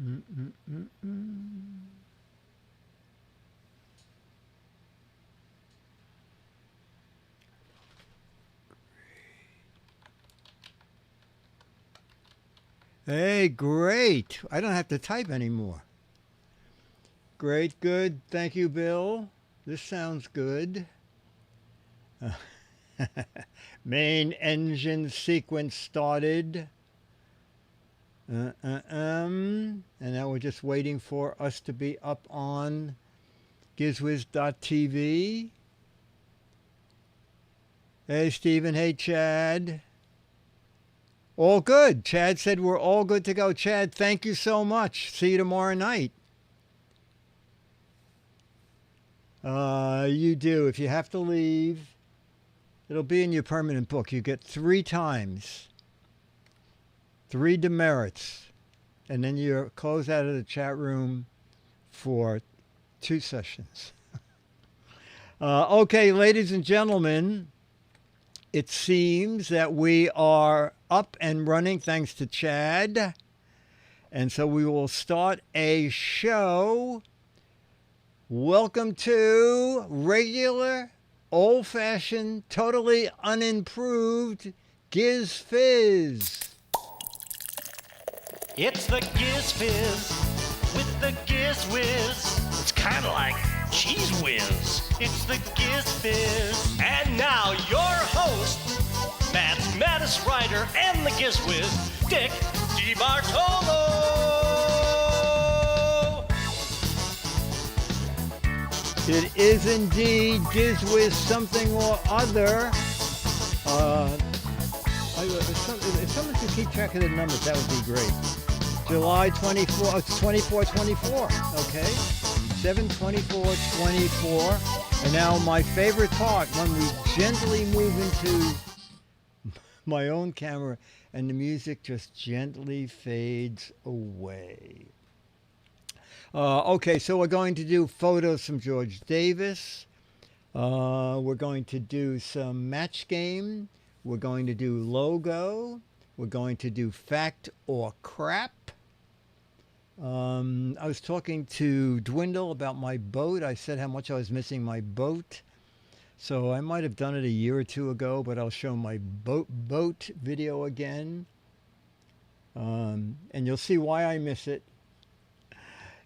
Mm, mm, mm, mm. Hey, great. I don't have to type anymore. Great, good. Thank you, Bill. This sounds good. Uh, Main engine sequence started. And now we're just waiting for us to be up on gizwiz.tv. Hey, Stephen. Hey, Chad. All good. Chad said we're all good to go. Chad, thank you so much. See you tomorrow night. You do. If you have to leave, it'll be in your permanent book. You get 3 times, 3 demerits, and then you're closed out of the chat room for 2 sessions. Okay, ladies and gentlemen, it seems that we are up and running thanks to Chad. And so we will start a show. Welcome to regular, old-fashioned, totally unimproved Giz Fiz. It's the Giz Fiz with the Giz Whiz. It's kind of like Cheese Whiz. It's the Giz Fiz. And now your host, mathematics writer and the Giz Whiz, Dick DeBartolo. It is indeed Giz Whiz something or other. If someone could keep track of the numbers, that would be great. July 24, it's 2424, okay? 7/24/24. And now my favorite part, when we gently move into my own camera and the music just gently fades away. Okay, so we're going to do photos from George Davis. We're going to do some match game. We're going to do logo. We're going to do fact or crap. I was talking to Dwindle about my boat. I said how much I was missing my boat. So I might have done it a year or two ago, but I'll show my boat video again. And you'll see why I miss it.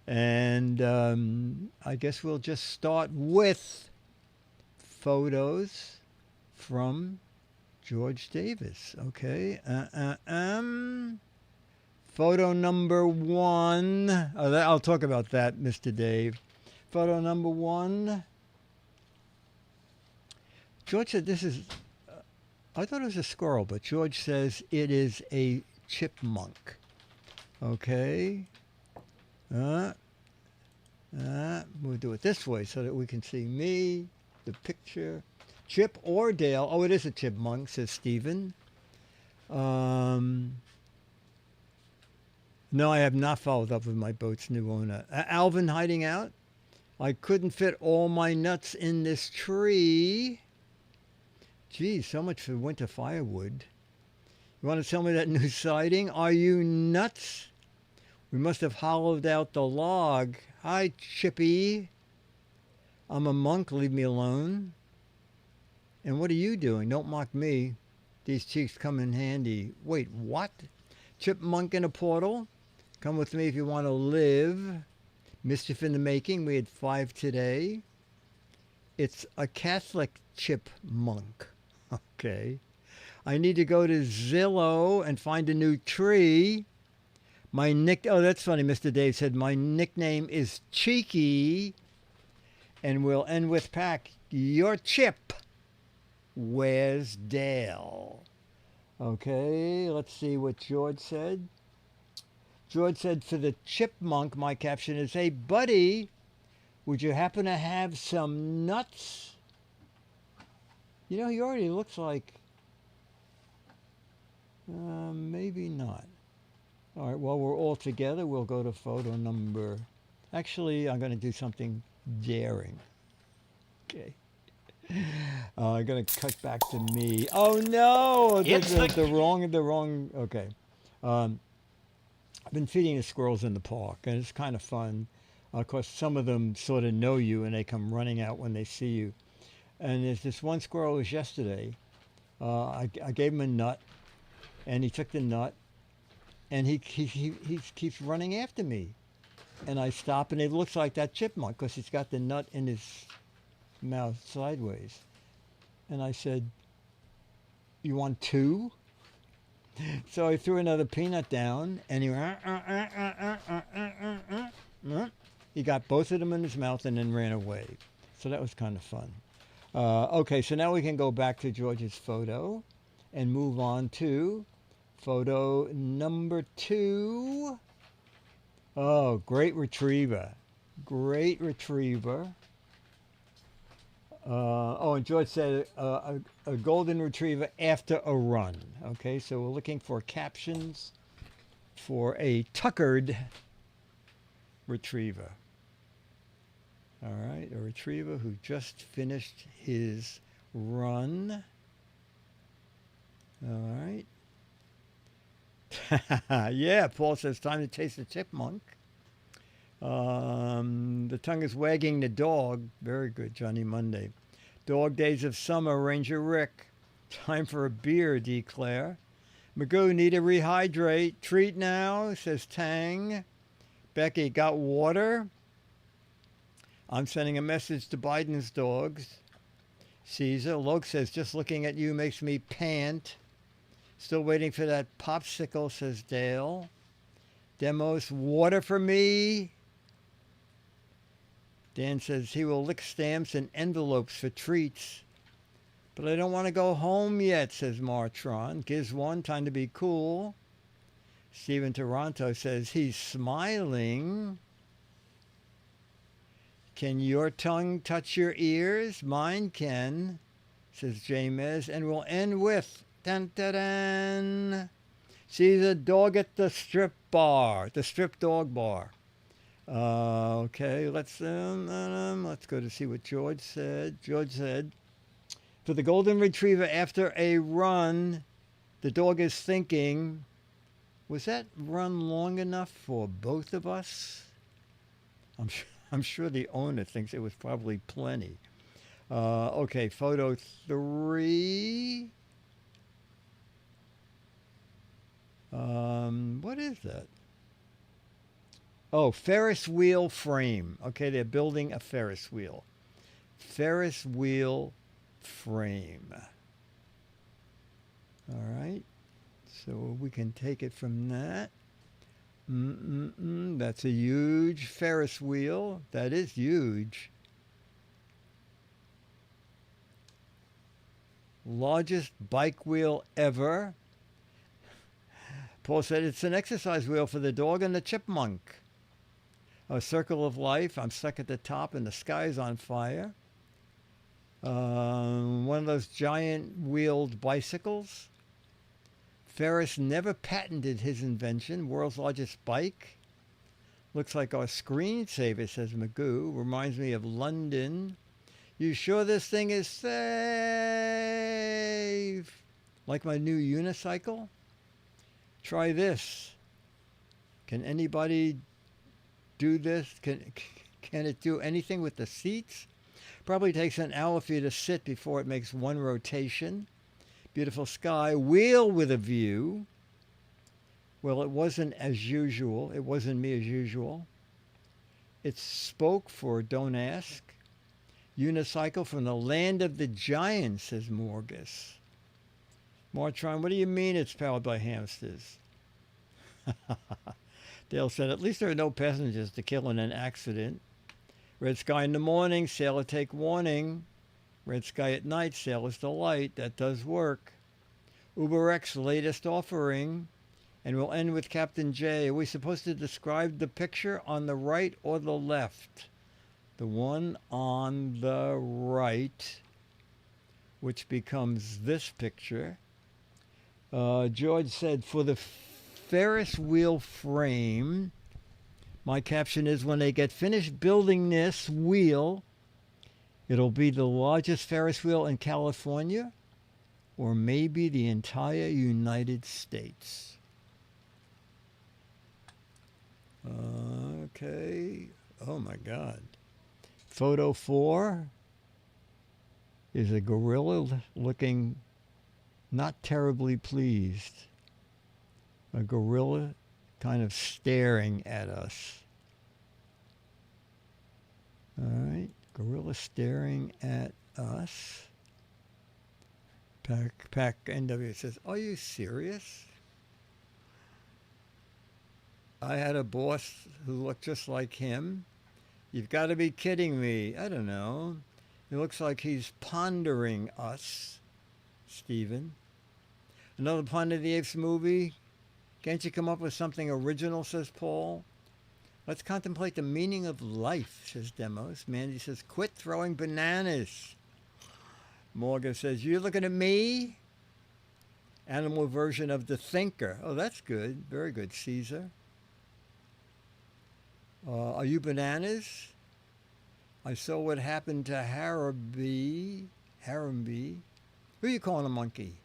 And I guess we'll just start with photos from George Davis. Okay. Photo number 1. I'll talk about that, Mr. Dave. Photo number 1. George said this is, I thought it was a squirrel, but George says it is a chipmunk. Okay. We'll do it this way so that we can see me, the picture. Chip or Dale. Oh, it is a chipmunk, says Stephen. No, I have not followed up with my boat's new owner. Alvin hiding out. I couldn't fit all my nuts in this tree. Geez, so much for winter firewood. You want to tell me that new siding? Are you nuts? We must have hollowed out the log. Hi, Chippy. I'm a monk. Leave me alone. And what are you doing? Don't mock me. These cheeks come in handy. Wait, what? Chipmunk in a portal? Come with me if you want to live. Mischief in the making. We had 5 today. It's a Catholic chipmunk. Okay. I need to go to Zillow and find a new tree. Oh, that's funny. Mr. Dave said my nickname is Cheeky. And we'll end with Pack. Your chip. Where's Dale? Okay, let's see what George said. George said, for the chipmunk, my caption is, hey, buddy, would you happen to have some nuts? You know, he already looks like, maybe not. All right, while we're all together, we'll go to photo number. Actually, I'm going to do something daring. Okay. I'm going to cut back to me. Oh, no! The wrong, okay. I've been feeding the squirrels in the park, and it's kind of fun. Of course, some of them sort of know you, and they come running out when they see you. And there's this one squirrel who was yesterday. I gave him a nut, and he took the nut, and he keeps running after me. And I stop, and it looks like that chipmunk because he's got the nut in his mouth sideways. And I said, "You want two?" So I threw another peanut down, and he got both of them in his mouth and then ran away. So that was kind of fun. Okay, so now we can go back to George's photo and move on to photo number 2. Oh, great retriever. Great retriever. And George said a golden retriever after a run. Okay, so we're looking for captions for a tuckered retriever. All right, a retriever who just finished his run. All right. Yeah, Paul says time to taste the chipmunk. The tongue is wagging the dog. Very good, Johnny Monday. Dog days of summer, Ranger Rick. Time for a beer, Declare. Magoo, need to rehydrate. Treat now, says Tang. Becky, got water? I'm sending a message to Biden's dogs. Caesar, Loke says, just looking at you makes me pant. Still waiting for that popsicle, says Dale. Demos, water for me. Dan says he will lick stamps and envelopes for treats. But I don't want to go home yet, says Martron. Giz 1, time to be cool. Stephen Toronto says he's smiling. Can your tongue touch your ears? Mine can, says James. And we'll end with, dun dun dun. See the dog at the strip bar, the strip dog bar. Okay, let's go to see what George said. George said, for the golden retriever after a run, the dog is thinking, was that run long enough for both of us? I'm sure the owner thinks it was probably plenty. Okay, photo 3. What is that? Oh, Ferris wheel frame. Okay, they're building a Ferris wheel. Ferris wheel frame. All right. So we can take it from that. That's a huge Ferris wheel. That is huge. Largest bike wheel ever. Paul said it's an exercise wheel for the dog and the chipmunk. A circle of life. I'm stuck at the top and the sky is on fire. One of those giant wheeled bicycles. Ferris never patented his invention. World's largest bike. Looks like our screensaver, says Magoo. Reminds me of London. You sure this thing is safe? Like my new unicycle? Try this. Can anybody do this? Can it do anything with the seats? Probably takes an hour for you to sit before it makes one rotation. Beautiful sky. Wheel with a view. Well, it wasn't as usual. It wasn't me as usual. It spoke for don't ask. Unicycle from the land of the giants, says Morgus. Martron, what do you mean it's powered by hamsters? Dale said, at least there are no passengers to kill in an accident. Red sky in the morning, sailor take warning. Red sky at night, sailor's delight. That does work. UberX latest offering. And we'll end with Captain J. Are we supposed to describe the picture on the right or the left? The one on the right, which becomes this picture. George said, for the Ferris wheel frame, my caption is, when they get finished building this wheel, it'll be the largest Ferris wheel in California or maybe the entire United States. Okay. Oh my God. Photo 4 is a gorilla looking not terribly pleased. A gorilla kind of staring at us. All right. Gorilla staring at us. Pack NW says, "Are you serious? I had a boss who looked just like him. You've got to be kidding me. I don't know. It looks like he's pondering us, Stephen. Another Planet of the Apes movie? Can't you come up with something original," says Paul. "Let's contemplate the meaning of life," says Demos. Mandy says, "Quit throwing bananas." Morgan says, "You looking at me?" Animal version of The Thinker. Oh, that's good. Very good, Caesar. Are you bananas? I saw what happened to Harambee. Who are you calling a monkey?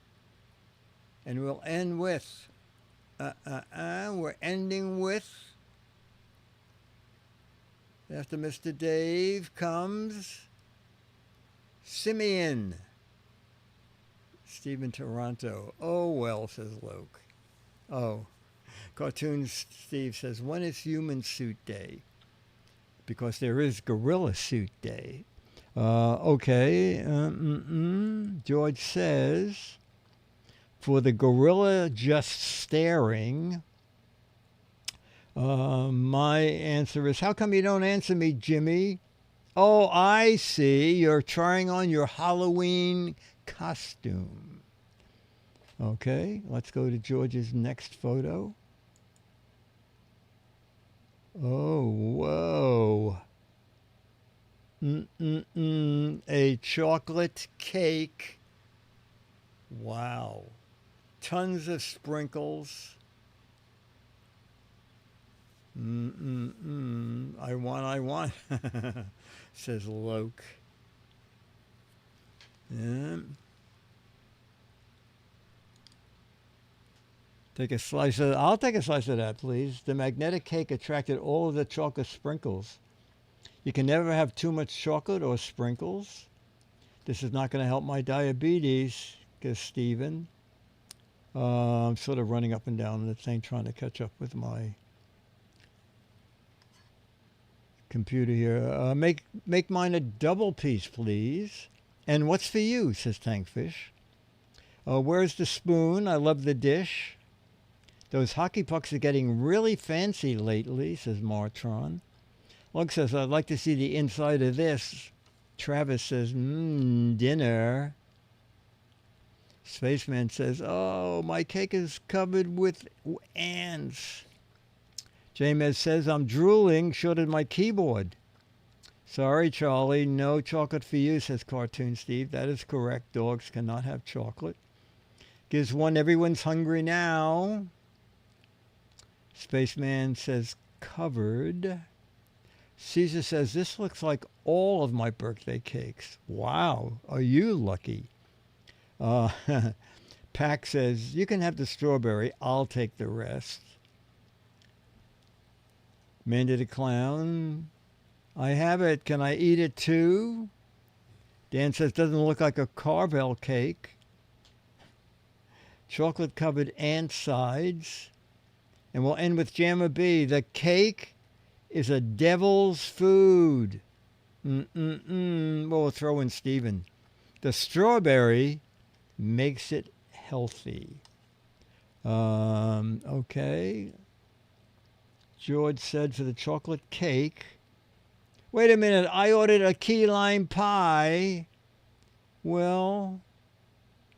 And we'll end with, we're ending with, after Mr. Dave comes Simeon. Stephen Toronto. "Oh, well," says Loke. Oh. Cartoon Steve says, "When is Human Suit Day?" Because there is Gorilla Suit Day. Okay. George says, "For the gorilla just staring," my answer is, "How come you don't answer me, Jimmy?" Oh, I see. You're trying on your Halloween costume. Okay, let's go to George's next photo. Oh, whoa. A chocolate cake. Wow. Tons of sprinkles. I want, says Loke. Yeah. I'll take a slice of that, please. The magnetic cake attracted all of the chocolate sprinkles. You can never have too much chocolate or sprinkles. This is not going to help my diabetes, says Stephen. I'm sort of running up and down the thing trying to catch up with my computer here. Make mine a double piece, please. And what's for you, says Tankfish. Where's the spoon? I love the dish. Those hockey pucks are getting really fancy lately, says Martron. Lug says, "I'd like to see the inside of this." Travis says, dinner. Spaceman says, "Oh, my cake is covered with ants." J-Mez says, "I'm drooling. So did my keyboard." Sorry, Charlie, no chocolate for you, says Cartoon Steve. That is correct. Dogs cannot have chocolate. Gives one, everyone's hungry now. Spaceman says, covered. Caesar says, "This looks like all of my birthday cakes." Wow, are you lucky? Pack says, "You can have the strawberry. I'll take the rest." Mandy the Clown, "I have it. Can I eat it too?" Dan says, "Doesn't look like a Carvel cake." Chocolate covered ant sides. And we'll end with Jammer B. "The cake is a devil's food." Well, we'll throw in Stephen. "The strawberry makes it healthy." Okay. George said for the chocolate cake, "Wait a minute, I ordered a key lime pie." Well,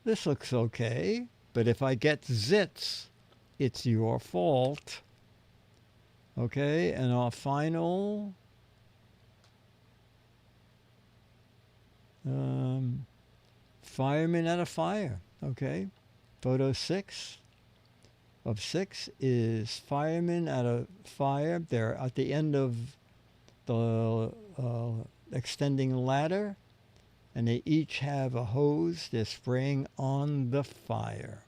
this looks okay, but if I get zits, it's your fault. Okay, and our final fireman at a fire. Okay, photo 6 of 6 is firemen at a fire. They're at the end of the extending ladder, and they each have a hose they're spraying on the fire.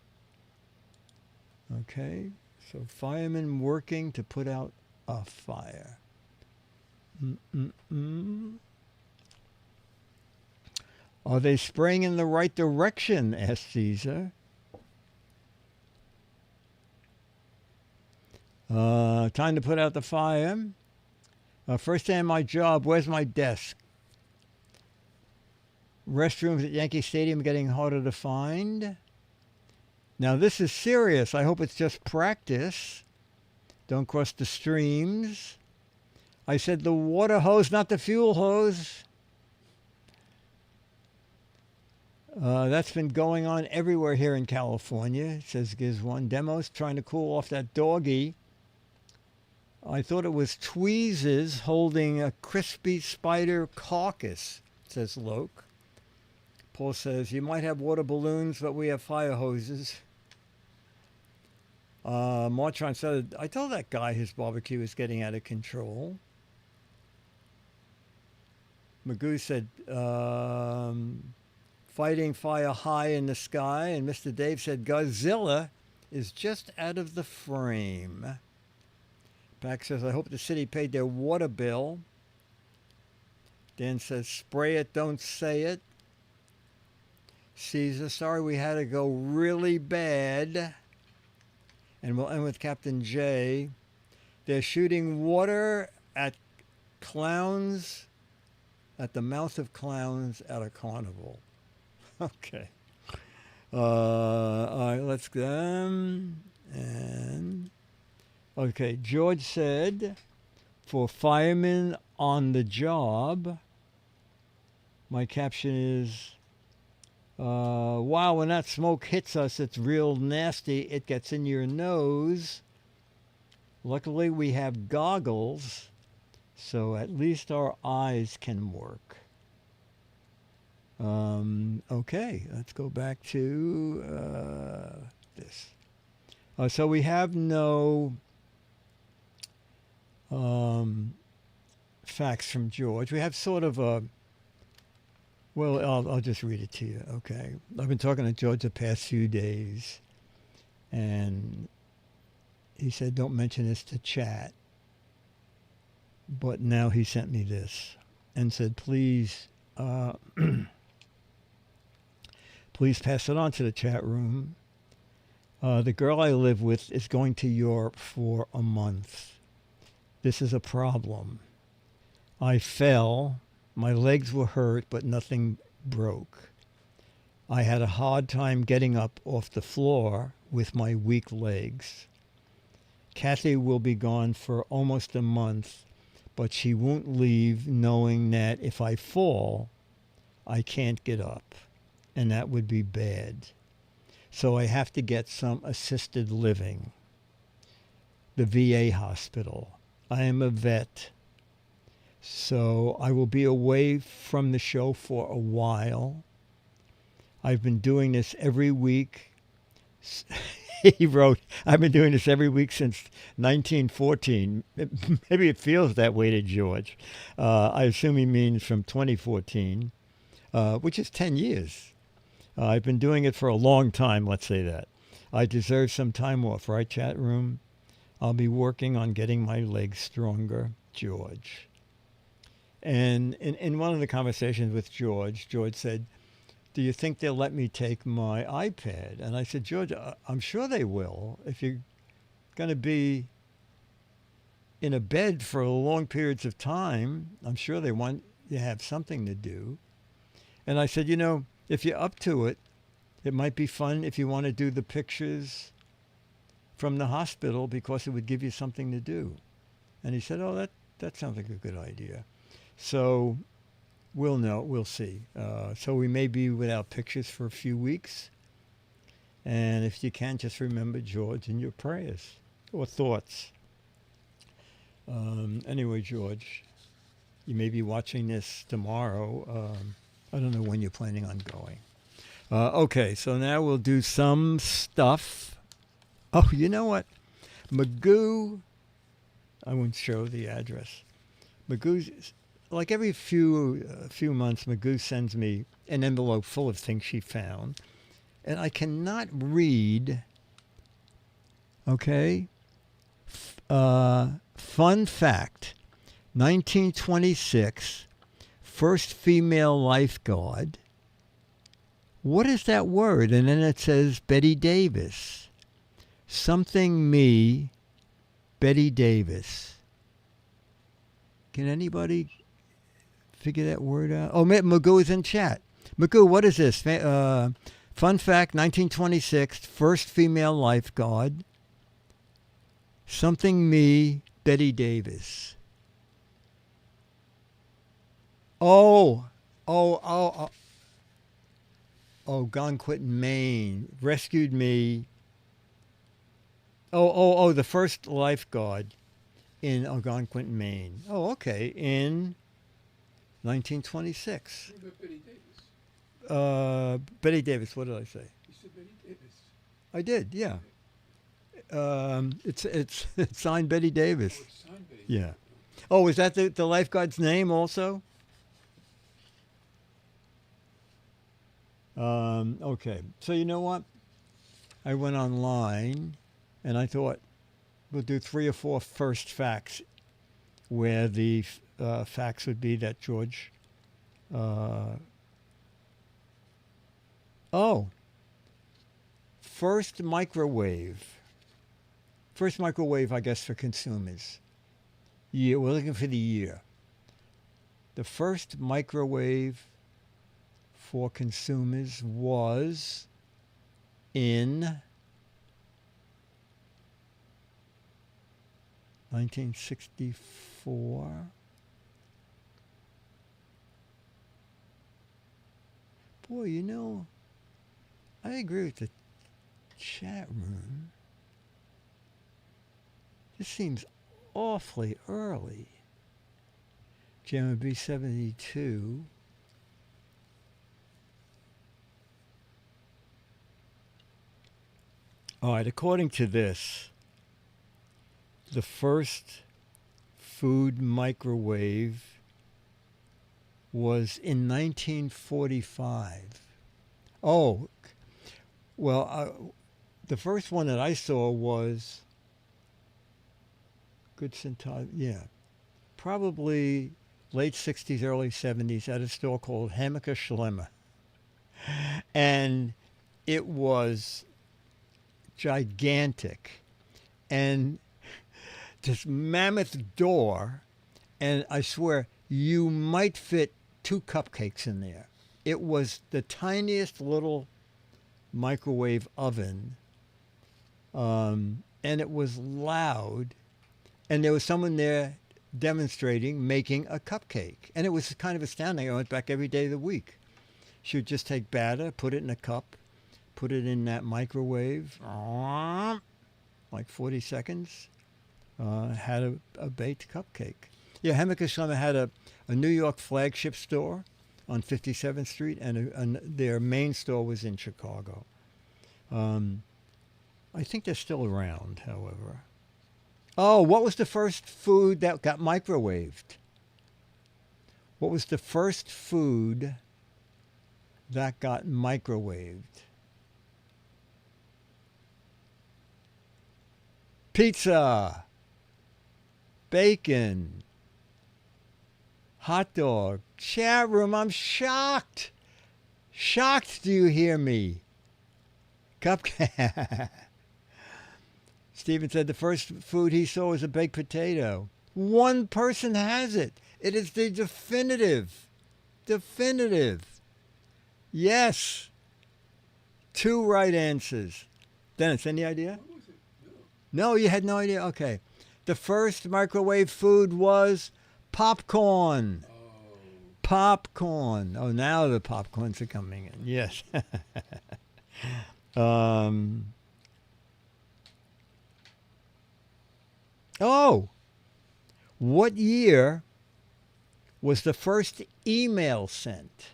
Okay, so firemen working to put out a fire. Mm-mm-mm. Are they spraying in the right direction? Asked Caesar. Time to put out the fire. First day on my job. Where's my desk? Restrooms at Yankee Stadium getting harder to find. Now this is serious. I hope it's just practice. Don't cross the streams. I said the water hose, not the fuel hose. That's been going on everywhere here in California, says Giz1. Demos trying to cool off that doggy. I thought it was tweezers holding a crispy spider carcass, says Loke. Paul says, you might have water balloons, but we have fire hoses. Martron said, I told that guy his barbecue is getting out of control. Magoo said, fighting fire high in the sky. And Mr. Dave said, Godzilla is just out of the frame. Pack says, I hope the city paid their water bill. Dan says, spray it, don't say it. Caesar, sorry we had to go really bad. And we'll end with Captain J. They're shooting water at clowns, at the mouth of clowns at a carnival. Okay. All right, let's go. And, okay, George said, for firemen on the job, my caption is, wow, when that smoke hits us, it's real nasty. It gets in your nose. Luckily, we have goggles, so at least our eyes can work. Okay, let's go back to this. So we have no facts from George. We have sort of a, well, I'll just read it to you, okay? I've been talking to George the past few days, and he said, don't mention this to chat. But now he sent me this and said, please, please pass it on to the chat room. The girl I live with is going to Europe for a month. This is a problem. I fell. My legs were hurt, but nothing broke. I had a hard time getting up off the floor with my weak legs. Kathy will be gone for almost a month, but she won't leave knowing that if I fall, I can't get up, and that would be bad. So I have to get some assisted living. The VA hospital. I am a vet. So I will be away from the show for a while. I've been doing this every week. He wrote, I've been doing this every week since 1914. Maybe it feels that way to George. I assume he means from 2014, which is 10 years. I've been doing it for a long time, let's say that. I deserve some time off, right, chat room? I'll be working on getting my legs stronger, George. And in one of the conversations with George, George said, do you think they'll let me take my iPad? And I said, George, I'm sure they will. If you're going to be in a bed for long periods of time, I'm sure they want you to have something to do. And I said, you know, if you're up to it, it might be fun if you want to do the pictures from the hospital because it would give you something to do. And he said, oh, that sounds like a good idea. So we'll know. We'll see. So we may be without pictures for a few weeks. And if you can, just remember George in your prayers or thoughts. Anyway, George, you may be watching this tomorrow. I don't know when you're planning on going. Okay, so now we'll do some stuff. Oh, you know what? Magoo, I won't show the address. Magoo's, like every few months, Magoo sends me an envelope full of things she found. And I cannot read, okay, Fun fact, 1926, first female lifeguard. What is that word? And then it says Betty Davis. Something me, Betty Davis. Can anybody figure that word out? Oh, Magoo is in chat. Magoo, what is this? Fun fact, 1926, first female lifeguard. Something me, Betty Davis. Oh, Algonquin, Maine. Rescued me. The first lifeguard in Algonquin, Maine. Oh, okay. In 1926. What about Betty Davis? Betty Davis, what did I say? You said Betty Davis. I did, yeah. It's signed Betty Davis. Oh, it's signed Betty Yeah. Davis. Oh, is that the lifeguard's name also? Okay. So you know what? I went online and I thought we'll do 3 or 4 first facts where the facts would be that George... First microwave. First microwave, I guess, for consumers. Year. We're looking for the year. The first microwave for consumers was in 1964. Boy, you know, I agree with the chat room. This seems awfully early. JMB 72. All right, according to this, the first food microwave was in 1945. Oh, well, the first one that I saw was probably late 60s, early 70s at a store called Hammacher Schlemmer. And it was gigantic. And this mammoth door, and I swear you might fit 2 cupcakes in there. It was the tiniest little microwave oven, and it was loud, and there was someone there demonstrating making a cupcake, and it was kind of astounding. I went back every day of the week. She would just take batter, put it in a cup, put it in that microwave, like 40 seconds, had a baked cupcake. Yeah, Hammacher Schlemmer had a New York flagship store on 57th Street, and their main store was in Chicago. I think they're still around, however. Oh, what was the first food that got microwaved? What was the first food that got microwaved? Pizza, bacon, hot dog. Chat room, I'm shocked. Shocked, do you hear me? Cupcake. Stephen said the first food he saw was a baked potato. One person has it. It is the definitive. Definitive. Yes. 2 right answers. Dennis, any idea? What was it? No. No, you had no idea? Okay. The first microwave food was popcorn. Oh. Popcorn. Oh, now the popcorns are coming in. Yes. What year was the first email sent?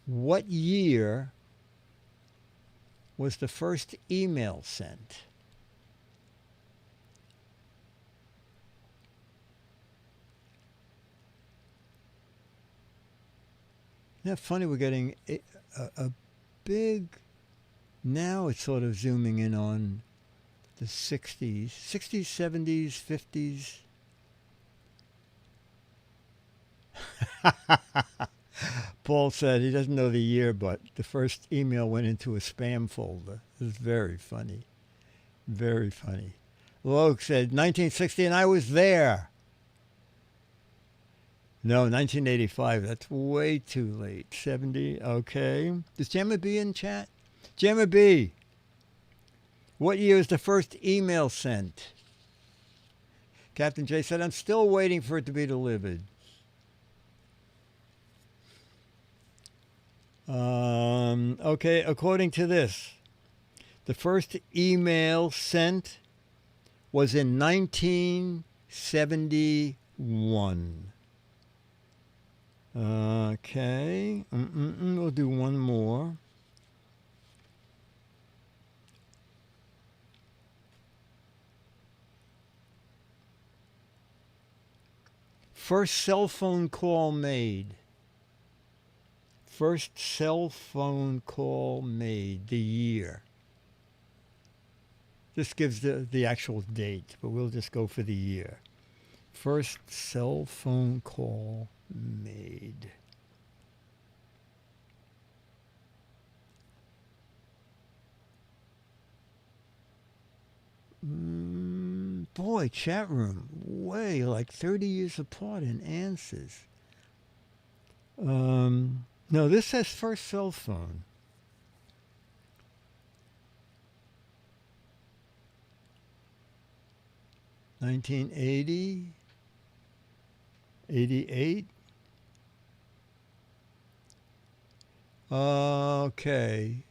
What year was the first email sent? Isn't that funny? We're getting a big... Now it's sort of zooming in on the 60s, 70s, 50s. Paul said he doesn't know the year, but the first email went into a spam folder. It was very funny. Very funny. Loke said 1960, and I was there. No, 1985. That's way too late. 70. Okay. Is Gemma B in chat? Gemma B, what year is the first email sent? Captain J said, I'm still waiting for it to be delivered. Okay, according to this, the first email sent was in 1971. Okay, we'll do one more. First cell phone call made. First cell phone call made, the year. This gives the actual date, but we'll just go for the year. First cell phone call made. Boy, chat room, way like 30 years apart in answers. No, this says first cell phone. $1980, 88. Okay.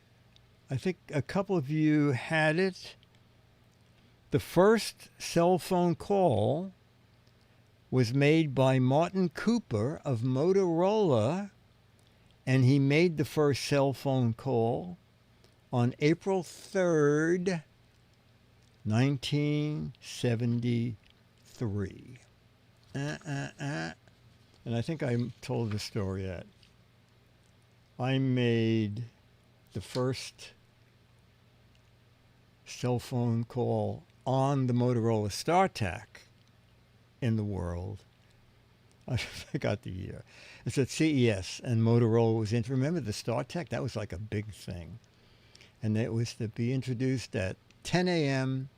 I think a couple of you had it. The first cell phone call was made by Martin Cooper of Motorola, and he made the first cell phone call on April 3rd, 1973. And I think I told the story that I made the first cell phone call on the Motorola StarTAC in the world. I forgot the year. It's at CES, and Motorola was in. Remember the StarTAC? That was like a big thing. And it was to be introduced at 10 a.m.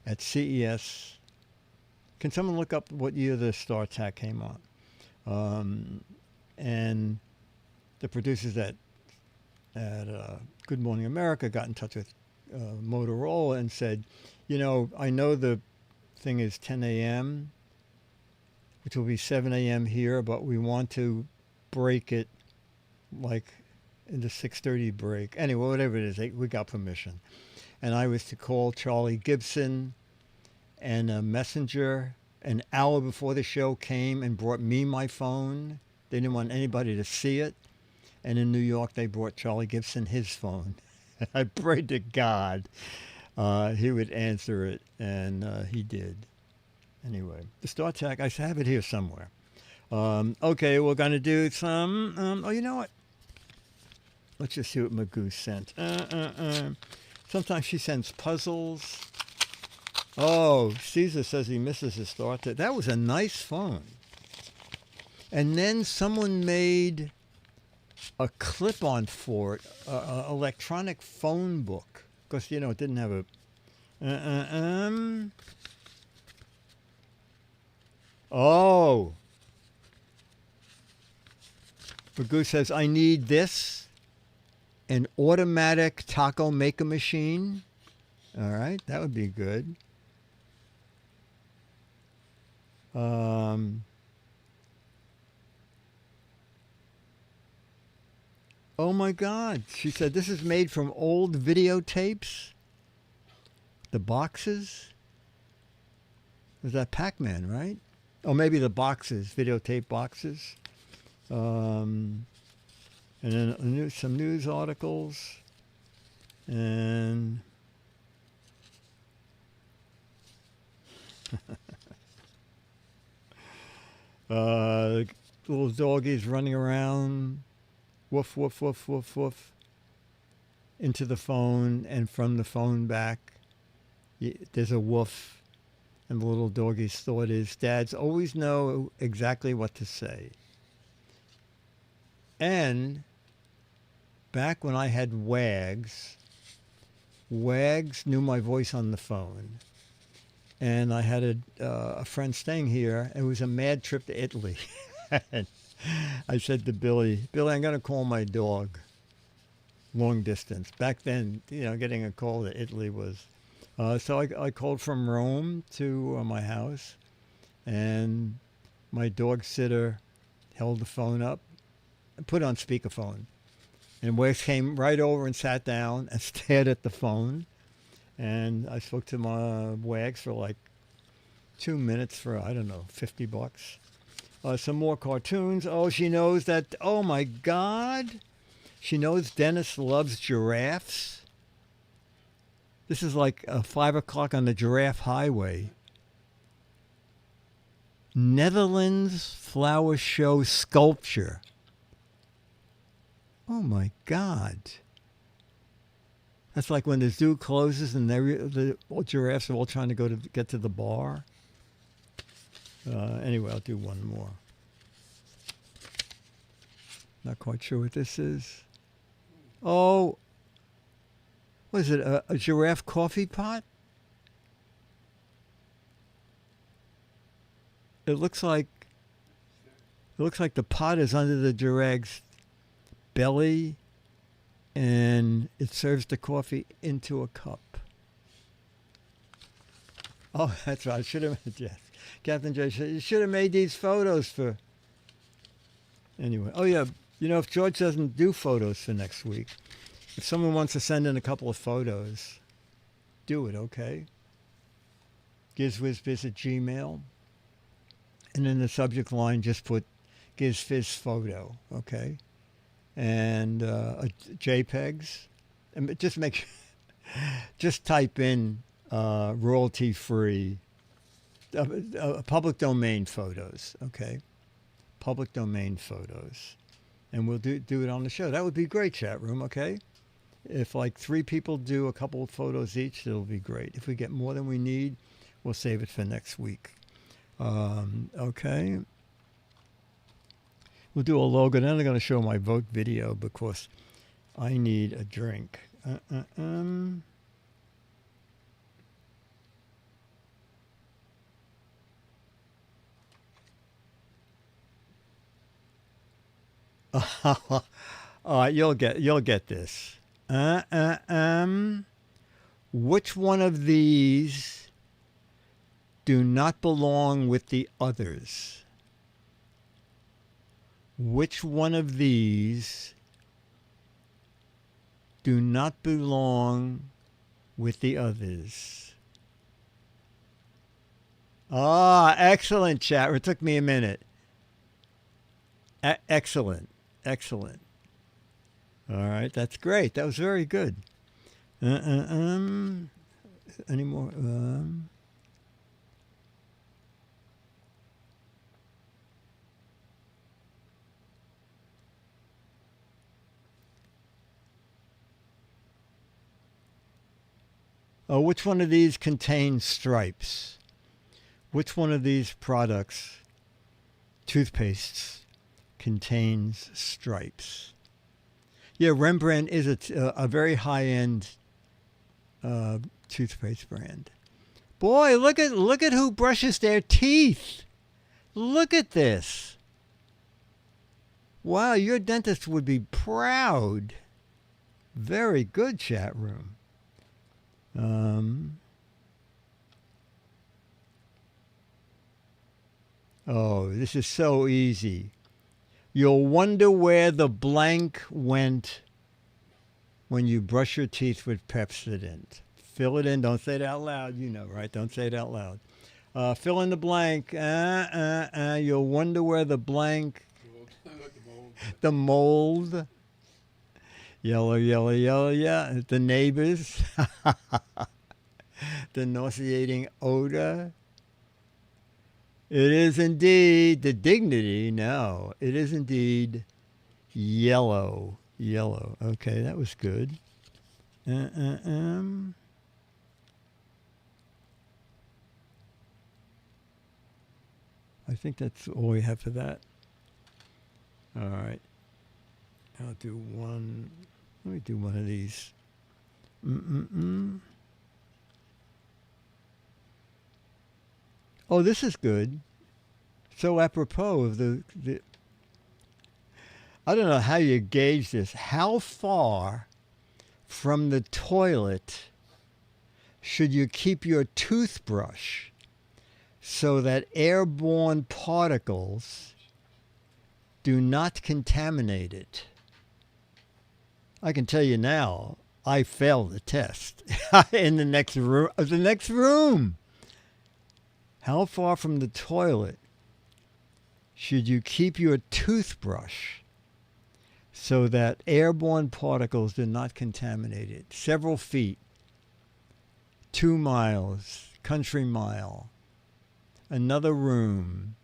at CES. Can someone look up what year the StarTAC came on? And the producers at Good Morning America got in touch with Motorola and said, you know, I know the thing is 10 a.m., which will be 7 a.m. here, but we want to break it like in the 6:30 break. Anyway, whatever it is, we got permission. And I was to call Charlie Gibson and a messenger an hour before the show came and brought me my phone. They didn't want anybody to see it. And in New York, they brought Charlie Gibson his phone. I prayed to God he would answer it, and he did. Anyway, the StarTAC, I have it here somewhere. Okay, we're going to do some... oh, you know what? Let's just see what Magoo sent. Sometimes she sends puzzles. Oh, Caesar says he misses his StarTAC. That was a nice phone. And then someone made a clip-on for it, an electronic phone book. Because, you know, it didn't have a... Oh. Magoo says, I need this, an automatic taco maker machine. All right, that would be good. Oh my God, she said this is made from old videotapes. The boxes. Was that Pac-Man, right? Oh, maybe the boxes, videotape boxes. And then some news articles. And little doggies running around. Woof, woof, woof, woof, woof. Into the phone and from the phone back. There's a woof, and the little doggy's thought is, dads always know exactly what to say. And back when I had Wags knew my voice on the phone. And I had a friend staying here. It was a mad trip to Italy. And I said to Billy, I'm going to call my dog long distance. Back then, getting a call to Italy was... so I called from Rome to my house, and my dog sitter held the phone up and put it on speakerphone. And Wags came right over and sat down and stared at the phone. And I spoke to my Wags for like 2 minutes for, I don't know, $50. Some more cartoons. Oh, she knows that, oh my God. She knows Dennis loves giraffes. This is like 5 o'clock on the Giraffe Highway. Netherlands Flower Show Sculpture. Oh my God. That's like when the zoo closes and the giraffes are all trying to get to the bar. Anyway, I'll do one more. Not quite sure what this is. Oh, what is it? A giraffe coffee pot? It looks like the pot is under the giraffe's belly, and it serves the coffee into a cup. Oh, that's right. I should have, yes. Captain J said, you should have made these photos for... Anyway. Oh, yeah. If George doesn't do photos for next week, if someone wants to send in a couple of photos, do it, okay? Giz Fiz July at Gmail. And in the subject line, just put Giz Fiz photo, okay? And JPEGs. And just type in royalty-free, public domain photos, okay? Public domain photos. And we'll do it on the show. That would be great, chat room, okay? If like 3 people do a couple of photos each, it'll be great. If we get more than we need, we'll save it for next week. Okay. We'll do a logo. Then I'm going to show my vote video because I need a drink. You'll get this. Which one of these do not belong with the others? Which one of these do not belong with the others? Excellent, chat. It took me a minute. Excellent. Excellent. All right, that's great. That was very good. Any more? Which one of these contains stripes? Which one of these products, toothpastes, contains stripes? Yeah, Rembrandt is a very high-end toothpaste brand. Boy, look at who brushes their teeth. Look at this. Wow, your dentist would be proud. Very good, chat room. Oh, this is so easy. You'll wonder where the blank went when you brush your teeth with Pepsodent. Fill it in. Don't say it out loud. You know, right? Don't say it out loud. Fill in the blank. You'll wonder where the blank... the mold. Yellow, yellow, yellow, yeah. The neighbors. The nauseating odor. It is indeed the dignity. No, it is indeed yellow. Yellow. Okay, that was good. think that's all we have for that. All right. I'll do one. Let me do one of these. Oh, this is good. So apropos of the I don't know how you gauge this. How far from the toilet should you keep your toothbrush so that airborne particles do not contaminate it? I can tell you now, I failed the test in the next room. How far from the toilet should you keep your toothbrush so that airborne particles do not contaminate it? Several feet, 2 miles, country mile, another room.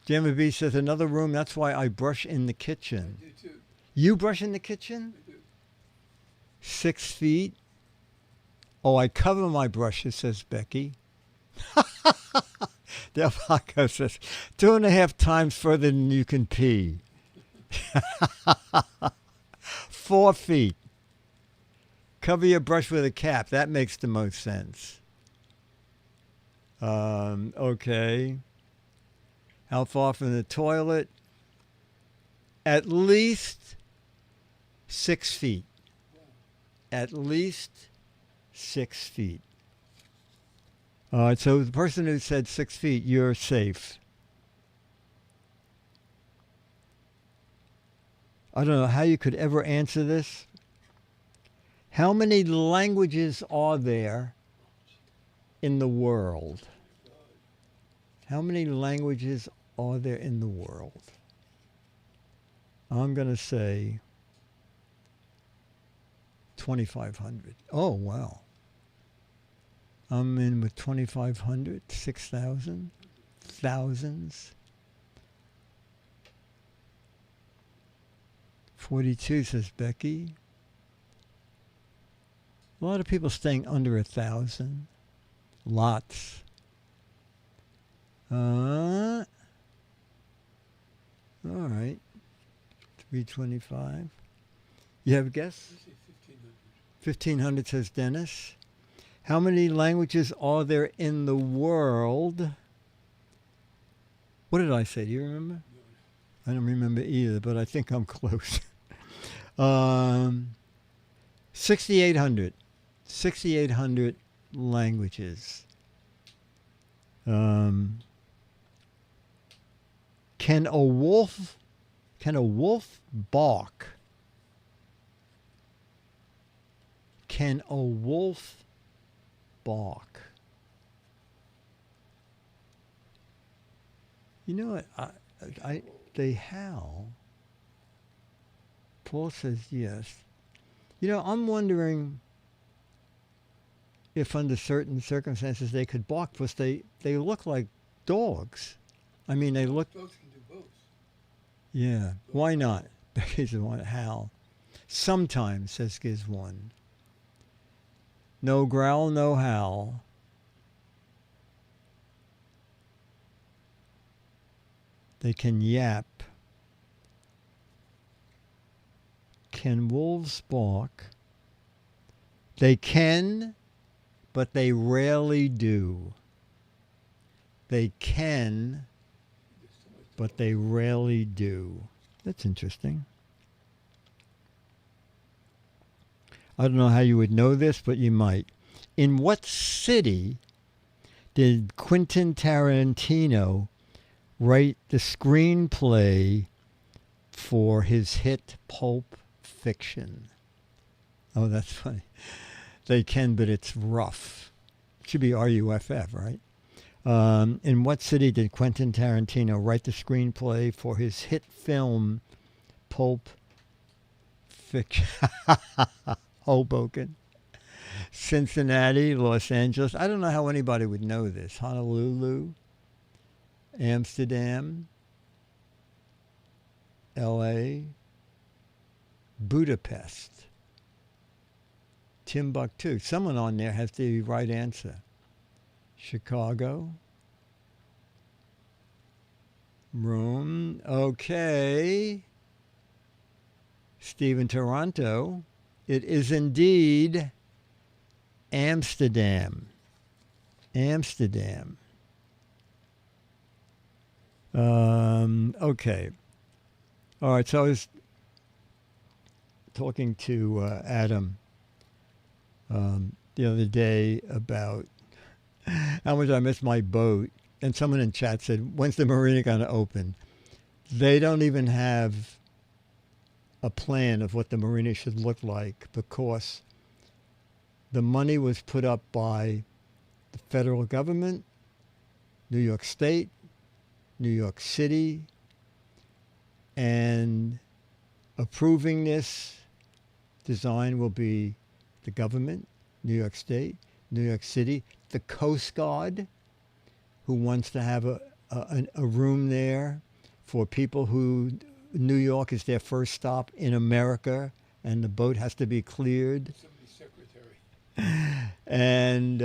Jamie B says another room. That's why I brush in the kitchen. I do too. You brush in the kitchen? I do. 6 feet. Oh, I cover my brushes, says Becky. Delvaco says 2.5 times further than you can pee. 4 feet. Cover your brush with a cap. That makes the most sense. Okay. How far from the toilet? At least 6 feet. At least 6 feet. All right, so the person who said 6 feet, you're safe. I don't know how you could ever answer this. How many languages are there in the world? How many languages are there in the world? I'm going to say 2,500. Oh, wow. I'm in with 2,500, 6,000, thousands. 42, says Becky. A lot of people staying under 1,000. Lots. All right. 325. You have a guess? I say 1,500. 1,500, says Dennis. How many languages are there in the world? What did I say? Do you remember? I don't remember either, but I think I'm close. 6,800. 6,800 languages. Can a wolf bark? Can a wolf bark? You know what? They howl. Paul says yes. You know, I'm wondering if under certain circumstances they could bark, because they look like dogs. I mean, they look... Dogs can do both. Yeah. Why not? Becky's the one. Howl. Sometimes, says Giz 1. No growl, no howl. They can yap. Can wolves bark? They can, but they rarely do. They can, but they rarely do. That's interesting. I don't know how you would know this, but you might. In what city did Quentin Tarantino write the screenplay for his hit Pulp Fiction? Oh, that's funny. They can, but it's rough. It should be R-U-F-F, right? In what city did Quentin Tarantino write the screenplay for his hit film Pulp Fiction? Hoboken, Cincinnati, Los Angeles. I don't know how anybody would know this. Honolulu, Amsterdam, L.A., Budapest, Timbuktu. Someone on there has the right answer. Chicago, room. Okay. Steve in Toronto. It is indeed Amsterdam. Amsterdam. Okay. All right, so I was talking to Adam the other day about how much I miss my boat. And someone in chat said, when's the marina going to open? They don't even have a plan of what the marina should look like because the money was put up by the federal government, New York State, New York City, and approving this design will be the government, New York State, New York City, the Coast Guard, who wants to have a room there for people who New York is their first stop in America, and the boat has to be cleared. Somebody's secretary. And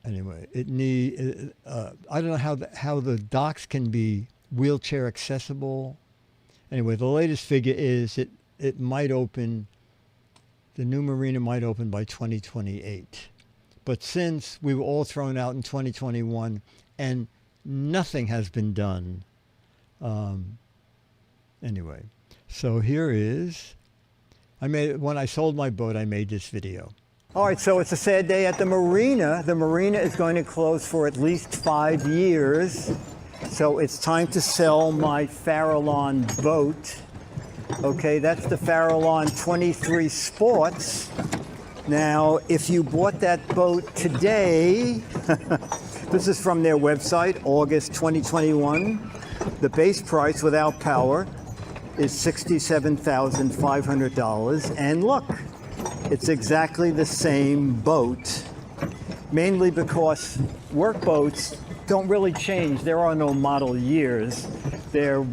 anyway, I don't know how the docks can be wheelchair accessible. Anyway, the latest figure is it might open. The new marina might open by 2028. But since we were all thrown out in 2021 and nothing has been done, anyway, so here is, when I sold my boat, I made this video. All right, so it's a sad day at the marina. The marina is going to close for at least 5 years. So it's time to sell my Farallon boat. Okay, that's the Farallon 23 Sports. Now, if you bought that boat today, this is from their website, August 2021. The base price without power is $67,500. And look, it's exactly the same boat, mainly because work boats don't really change. There are no model years. They're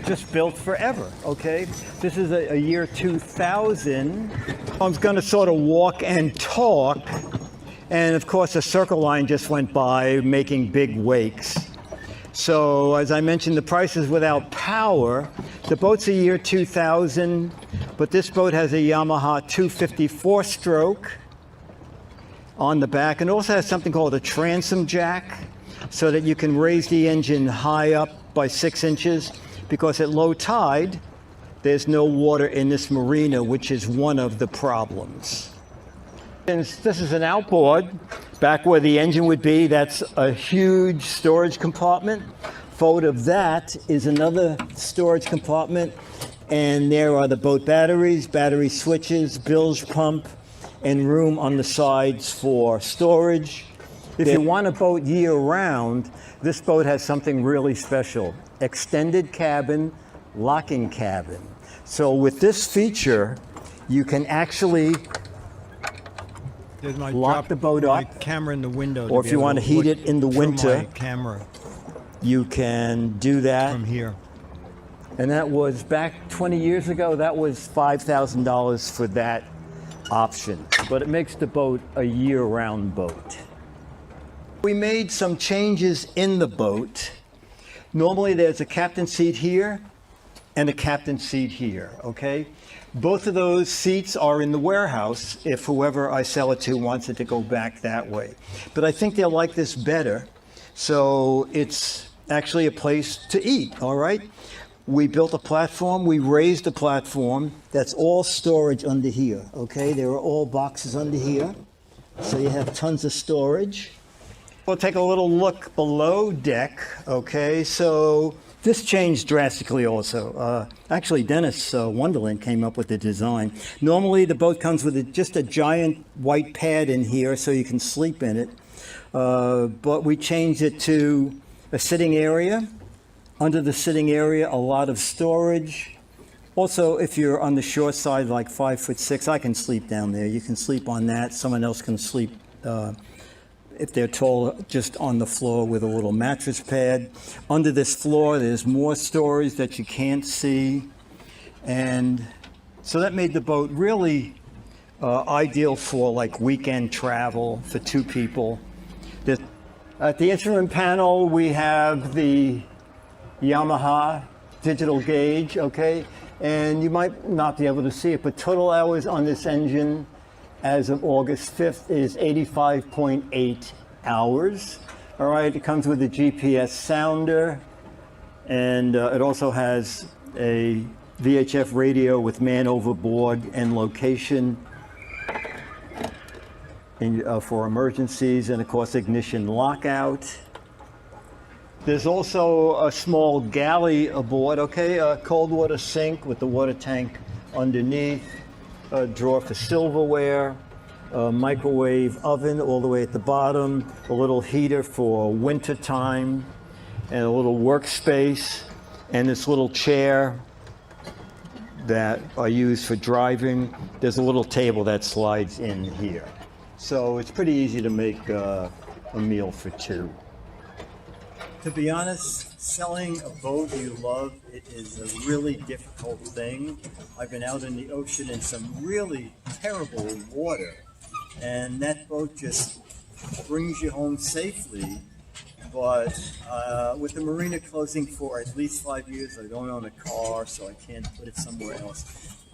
just built forever, okay? This is a year 2000. I'm going to sort of walk and talk, and of course a Circle Line just went by making big wakes. So as I mentioned, the price is without power. The boat's a year 2000, but this boat has a Yamaha 254 stroke on the back, and also has something called a transom jack, so that you can raise the engine high up by 6 inches, because at low tide, there's no water in this marina, which is one of the problems. Since this is an outboard, back where the engine would be, that's a huge storage compartment. Forward of that is another storage compartment, and there are the boat batteries, battery switches, bilge pump, and room on the sides for storage. If you want a boat year-round, this boat has something really special. Extended cabin, locking cabin. So with this feature, you can actually lock the boat up. My camera in the window. Or if you want to heat it in the winter, my camera you can do that. from here. And that was back 20 years ago, that was $5,000 for that option. But it makes the boat a year-round boat. We made some changes in the boat. Normally there's a captain seat here and a captain seat here, okay? Both of those seats are in the warehouse if whoever I sell it to wants it to go back that way. But I think they'll like this better. So it's actually a place to eat, all right? We built a platform, we raised a platform. That's all storage under here, okay? There are all boxes under here. So you have tons of storage. We'll take a little look below deck, okay? So this changed drastically also. Actually, Dennis Wonderland came up with the design. Normally, the boat comes with just a giant white pad in here so you can sleep in it. But we changed it to a sitting area. Under the sitting area, a lot of storage. Also, if you're on the short side, like 5'6", I can sleep down there. You can sleep on that. Someone else can sleep if they're tall, just on the floor with a little mattress pad. Under this floor, there's more storage that you can't see. And so that made the boat really ideal for like weekend travel for 2 people. At the instrument panel, we have the Yamaha digital gauge, okay? And you might not be able to see it, but total hours on this engine as of August 5th is 85.8 hours. All right, it comes with a GPS sounder, and it also has a VHF radio with man overboard and location for emergencies, and of course ignition lockout. There's also a small galley aboard, okay, a cold water sink with the water tank underneath, a drawer for silverware, a microwave oven all the way at the bottom, a little heater for winter time, and a little workspace, and this little chair that I use for driving. There's a little table that slides in here. So it's pretty easy to make a meal for two. To be honest, selling a boat you love, it is a really difficult thing. I've been out in the ocean in some really terrible water, and that boat just brings you home safely. But with the marina closing for at least 5 years, I don't own a car, so I can't put it somewhere else.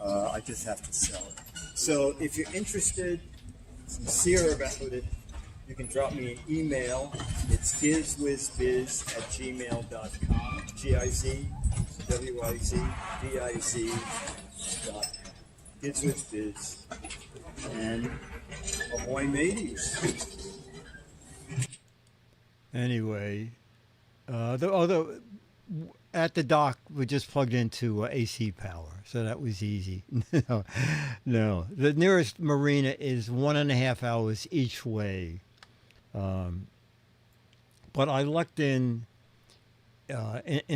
I just have to sell it. So if you're interested, sincere about it, you can drop me an email. It's gizwizbiz@gmail.com. GIZWIZBIZ.com. Gizwizbiz. And ahoy mateys. Anyway, at the dock, we just plugged into AC power, so that was easy. No. The nearest marina is 1.5 hours each way. But I lucked in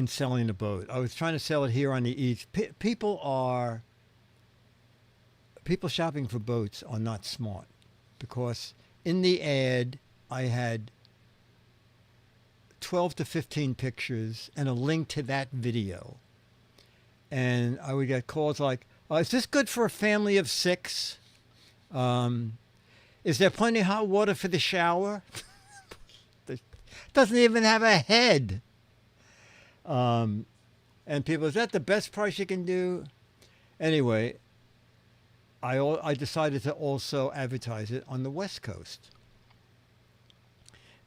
selling the boat. I was trying to sell it here on the East. People shopping for boats are not smart, because in the ad I had 12 to 15 pictures and a link to that video. And I would get calls like, is this good for a family of 6? Is there plenty of hot water for the shower? It doesn't even have a head. And people, is that the best price you can do? Anyway, I decided to also advertise it on the West Coast.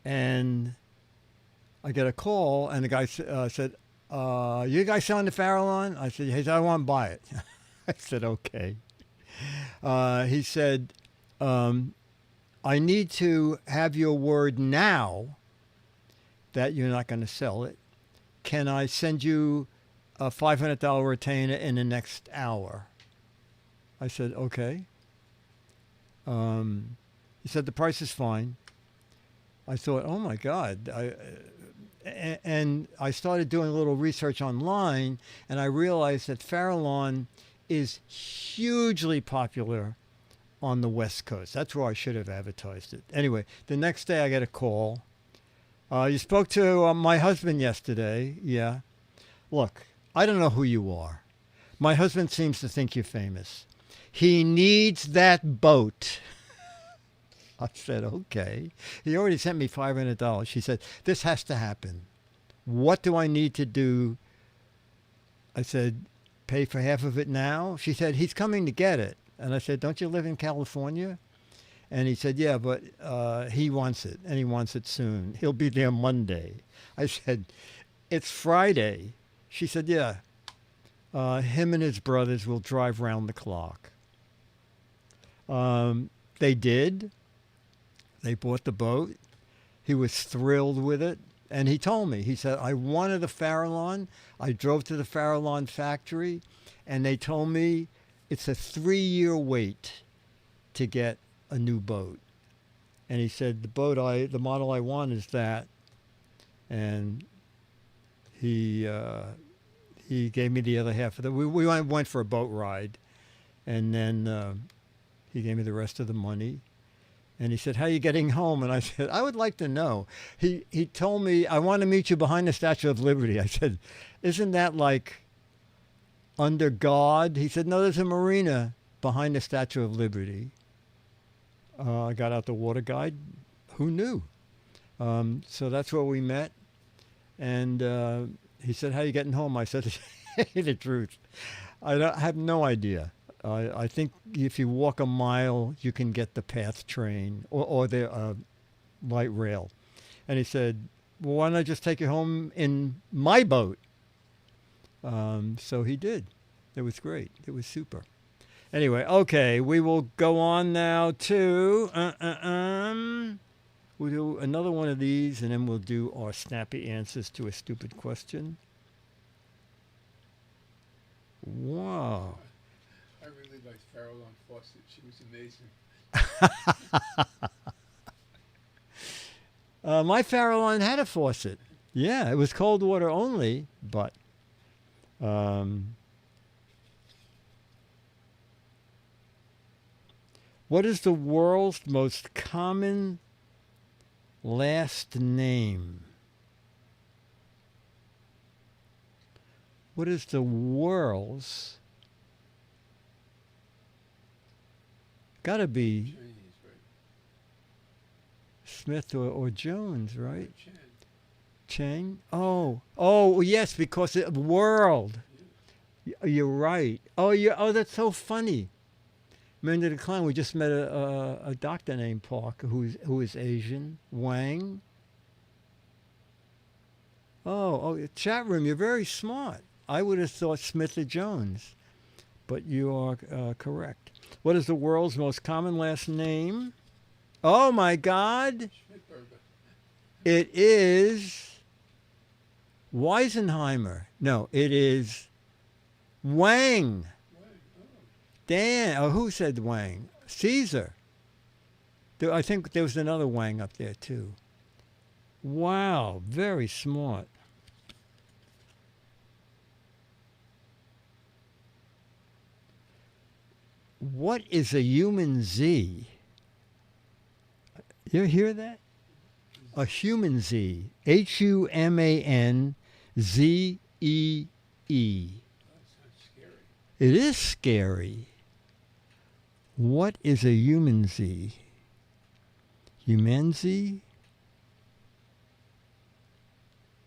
And I get a call, and the guy said, you guys selling the Farallon? I said, hey, I want to buy it. I said, okay. He said, I need to have your word now that you're not going to sell it. Can I send you a $500 retainer in the next hour? I said, okay. He said, the price is fine. I thought, oh my God. And I started doing a little research online, and I realized that Farallon is hugely popular on the West Coast. That's where I should have advertised it. Anyway, the next day I get a call. You spoke to my husband yesterday. Yeah. Look, I don't know who you are. My husband seems to think you're famous. He needs that boat. I said, okay. He already sent me $500. She said, this has to happen. What do I need to do? I said, pay for half of it now? She said, he's coming to get it. And I said, don't you live in California? And he said, yeah, but he wants it, and he wants it soon. He'll be there Monday. I said, it's Friday. She said, yeah. Him and his brothers will drive round the clock. They did. They bought the boat. He was thrilled with it. And he told me, he said, I wanted a Farallon. I drove to the Farallon factory, and they told me it's a 3-year wait to get a new boat. And he said, the model I want is that. And he gave me the other half of it. We went for a boat ride, and then he gave me the rest of the money. And he said, how are you getting home? And I said, I would like to know. He told me, I want to meet you behind the Statue of Liberty. I said, isn't that like under God? He said, no, there's a marina behind the Statue of Liberty. I got out the water guide. Who knew? So that's where we met. And he said, "How you getting home?" I said, "The truth, I have no idea. I think if you walk a mile, you can get the PATH train or the light rail." And he said, "Well, why don't I just take you home in my boat?" So he did. It was great. It was super. Anyway, okay, we will go on now to... We'll do another one of these, and then we'll do our snappy answers to a stupid question. Wow. I really liked Caroline Fawcett. She was amazing. My Farallon had a faucet. Yeah, it was cold water only, but... what is the world's most common last name? What is the world's... Gotta be Chinese, right? Smith or Jones, right? Chen. Chang? Oh, yes, because the world. You're right. Oh, that's so funny. Amanda Klein, we just met a doctor named Park who is Asian. Wang. Oh, chat room, you're very smart. I would have thought Smith or Jones, but you are correct. What is the world's most common last name? Oh, my God. Schmidberger. It is Weisenheimer. No, it is Wang. Dan. Oh, who said Wang? Caesar. I think there was another Wang up there, too. Wow, very smart. What is a human Z? You hear that? A human Z. HUMANZEE. That sounds scary. It is scary. What is a human Z? Human Z?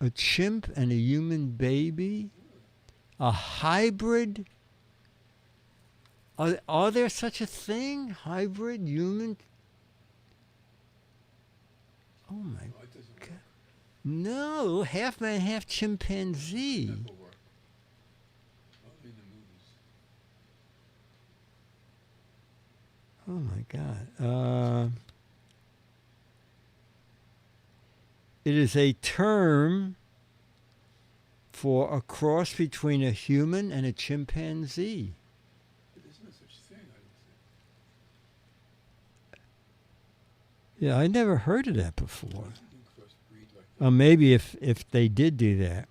A chimp and a human baby? A hybrid? Are there such a thing? Hybrid human? Oh my No, it doesn't work. No, half man, half chimpanzee. Never work. Only in the movies. Oh my God. It is a term for a cross between a human and a chimpanzee. But there's no such thing, I don't think. Yeah, I never heard of that before. You can crossbreed like that. Maybe if they did do that.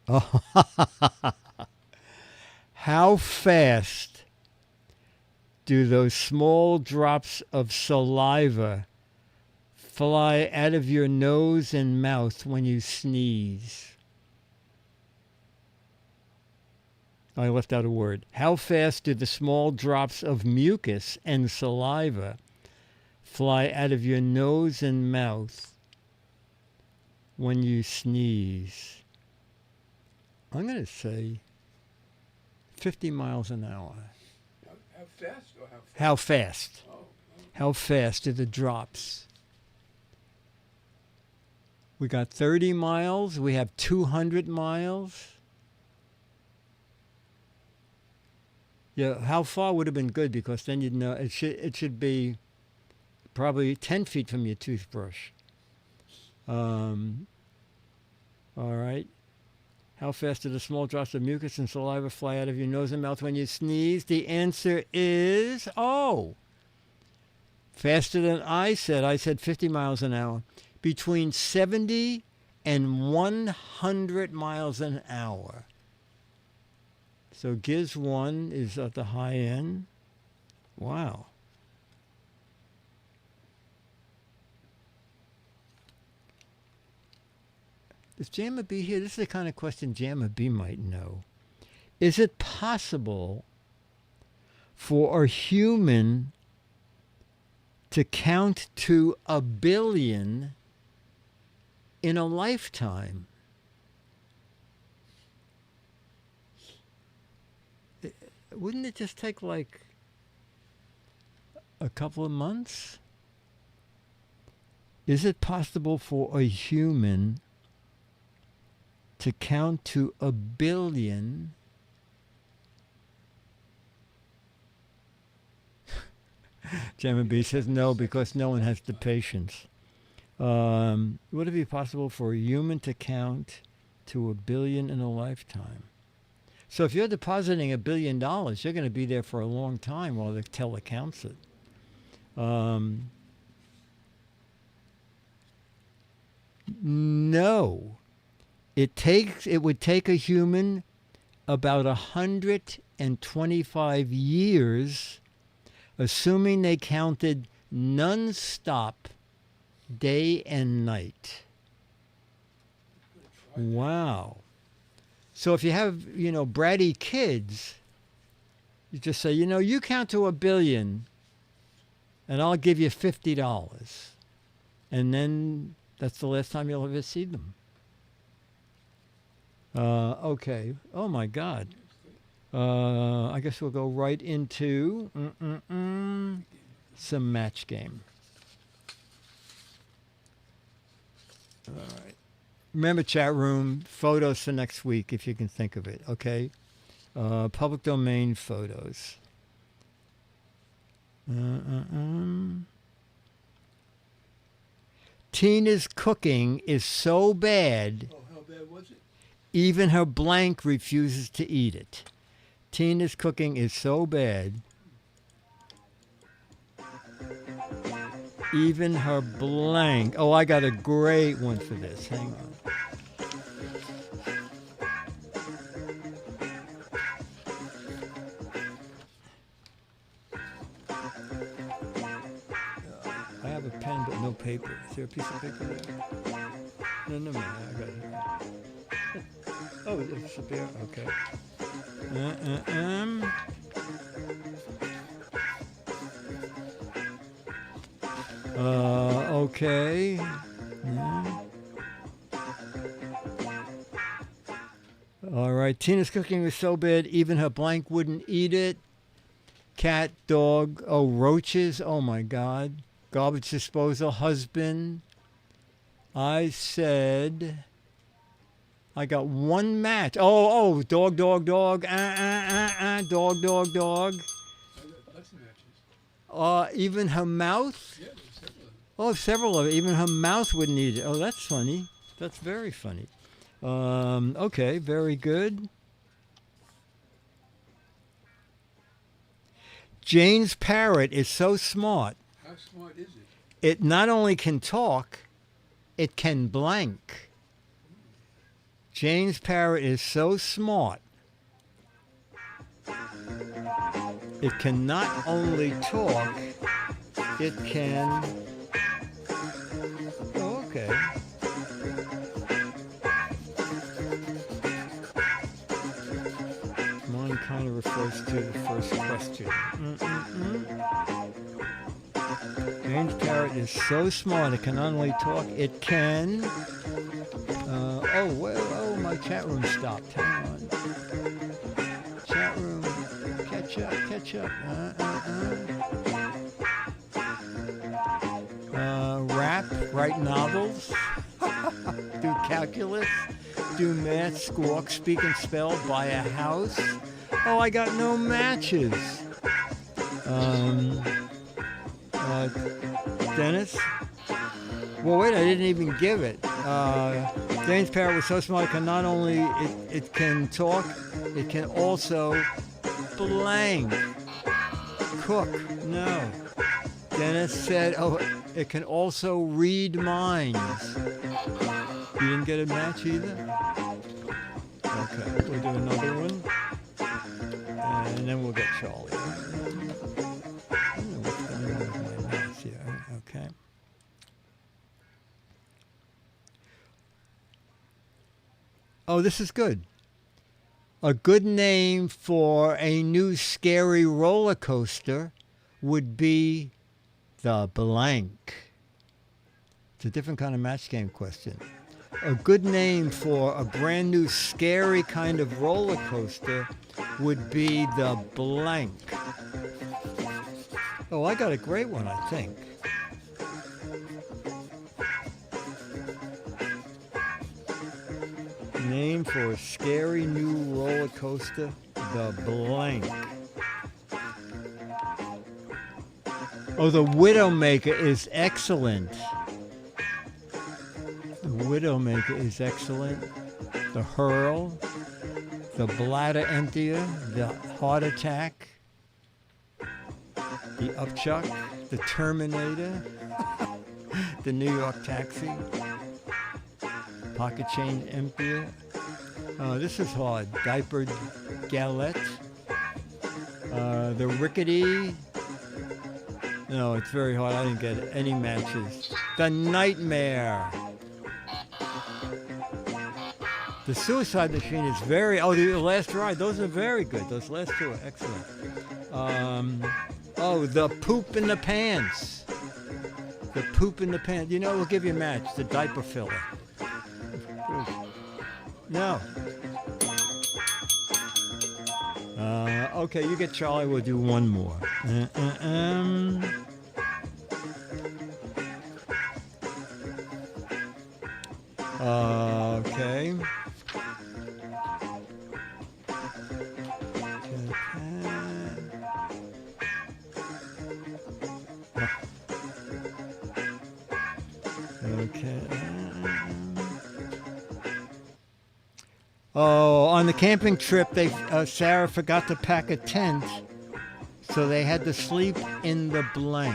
Oh, how fast do those small drops of saliva fly out of your nose and mouth when you sneeze? I left out a word. How fast do the small drops of mucus and saliva fly out of your nose and mouth when you sneeze? I'm going to say 50 miles an hour. How fast or how fast? How fast? Oh, How fast are the drops? We got 30 miles. We have 200 miles. Yeah, how far would have been good, because then you'd know it should be probably 10 feet from your toothbrush. All right. How fast do the small drops of mucus and saliva fly out of your nose and mouth when you sneeze? The answer is, faster than I said. I said 50 miles an hour. Between 70 and 100 miles an hour. So Giz 1 is at the high end. Wow. Is Jamma B here? This is the kind of question Jamma B might know. Is it possible for a human to count to 1,000,000,000 in a lifetime. Wouldn't it just take like a couple of months? Is it possible for a human to count to 1,000,000,000? Gemma B says no, because no one has the patience. Would it be possible for a human to count to 1,000,000,000 in a lifetime? So if you're depositing $1,000,000,000, you're going to be there for a long time while the teller counts it. No. It would take a human about 125 years, assuming they counted non-stop day and night. Wow. So if you have, bratty kids, you just say, you count to 1,000,000,000 and I'll give you $50. And then that's the last time you'll ever see them. Okay. Oh my God. I guess we'll go right into some match game. All right. Remember, chat room, photos for next week if you can think of it, okay? Public domain photos. Tina's cooking is so bad, Oh, how bad was it? even her blank refuses to eat it. Tina's cooking is so bad, even her blank. Oh, I got a great one for this. Hang on. I have a pen but no paper. Is there a piece of paper there? No, I got it. Oh, it's up there. Okay. Okay. All right. Tina's cooking was so bad, even her blank wouldn't eat it. Cat, dog, roaches. Oh my God. Garbage disposal, husband. I said, I got one match. Dog, dog, dog. Dog, dog, dog. Lots of matches. Even her mouth. Yeah, there's several of them. Oh, several of it. Even her mouth wouldn't eat it. Oh, that's funny. That's very funny. Okay, very good. Jane's parrot is so smart. How smart is it? It not only can talk, it can blank. Jane's parrot is so smart. It can not only talk, it can... Oh, okay. Mine kind of refers to the first question. Jane's parrot is so smart, it can not only talk, it can... my chat room stopped. Hang on. Chat room, catch up. Rap, write novels, do calculus, do math, squawk, speak and spell, buy a house. Oh, I got no matches. Dennis? Well, wait, I didn't even give it. Jane's parrot was so smart, it can not only, it can talk, it can also blank. Cook, no. Dennis said, it can also read minds. You didn't get a match either? Okay, we'll do another one. And then we'll get Charlie. I don't know what's going on with my mouse here. Okay. Oh, this is good. A good name for a new scary roller coaster would be the blank. It's a different kind of match game question. A good name for a brand new scary kind of roller coaster would be the blank. Oh, I got a great one, I think. Name for a scary new roller coaster, the blank. Oh, the Widowmaker is excellent. The Widowmaker is excellent. The Hurl, the Bladder Emptier, the Heart Attack, the Upchuck, the Terminator, the New York Taxi, Pocket Change Emptier. Oh, this is hard. Diapered Galette, the Rickety. No, it's very hard. I didn't get any matches. The Nightmare. The Suicide Machine is very... Oh, the Last Ride. Those are very good. Those last two are excellent. Oh, the Poop in the Pants. The Poop in the Pants. You know, we'll give you a match. The Diaper Filler. No. Okay, you get Charlie. We'll do one more. Okay. Okay. Oh, on the camping trip, Sarah forgot to pack a tent, so they had to sleep in the blank.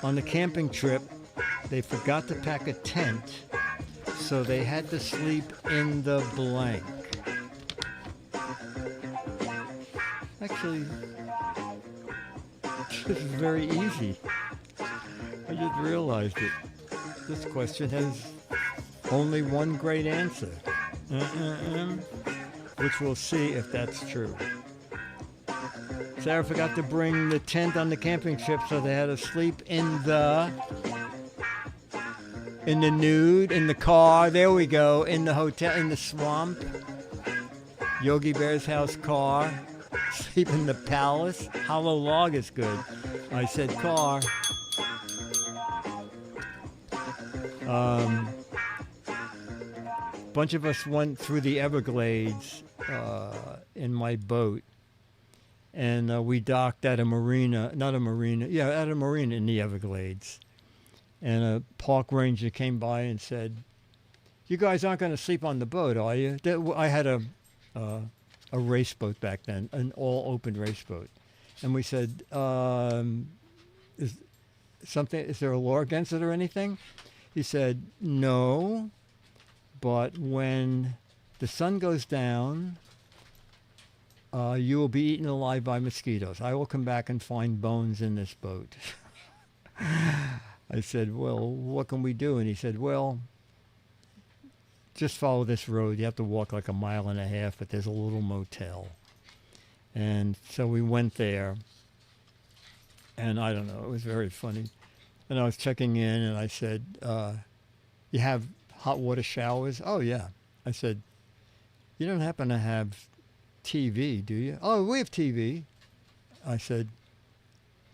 On the camping trip, they forgot to pack a tent, so they had to sleep in the blank. Actually, this is very easy. I just realized it. This question has only one great answer, which we'll see if that's true. Sarah forgot to bring the tent on the camping trip, so they had to sleep in the nude, in the car, there we go, in the hotel, in the swamp, Yogi Bear's house car, sleep in the palace, hollow log is good. I said car. Bunch of us went through the Everglades in my boat, and we docked at a marina, at a marina in the Everglades. And a park ranger came by and said, "You guys aren't going to sleep on the boat, are you?" I had a race boat back then, an all-open race boat. And we said, is there a law against it or anything? He said, "No, but when the sun goes down, you will be eaten alive by mosquitoes. I will come back and find bones in this boat." I said, "Well, what can we do?" And he said, "Well, just follow this road. You have to walk like 1.5 miles, but there's a little motel." And so we went there, and I don't know, it was very funny. And I was checking in, and I said, "You have hot water showers?" "Oh, yeah." I said, "You don't happen to have TV, do you?" "Oh, we have TV." I said,